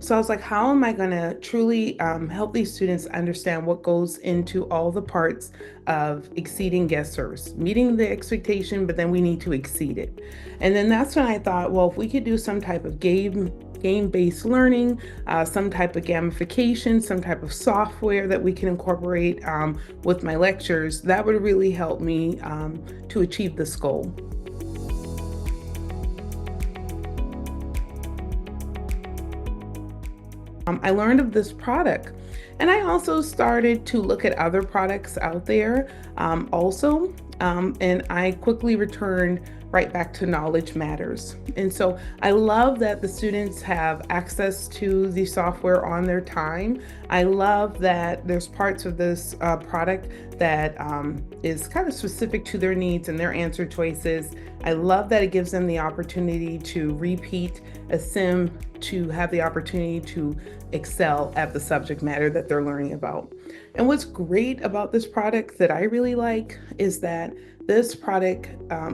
So I was like, how am I going to truly help these students understand what goes into all the parts of exceeding guest service, meeting the expectation, but then we need to exceed it. And then that's when I thought, well, if we could do some type of game-based learning, some type of gamification, some type of software that we can incorporate with my lectures, that would really help me to achieve this goal. I learned of this product, and I also started to look at other products out there and I quickly returned right back to knowledge matters. And so I love that the students have access to the software on their time. I love that there's parts of this product that is kind of specific to their needs and their answer choices. I love that it gives them the opportunity to repeat a sim, to have the opportunity to excel at the subject matter that they're learning about. And what's great about this product that I really like is that this product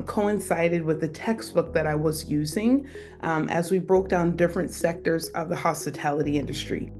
coincided with the textbook that I was using as we broke down different sectors of the hospitality industry.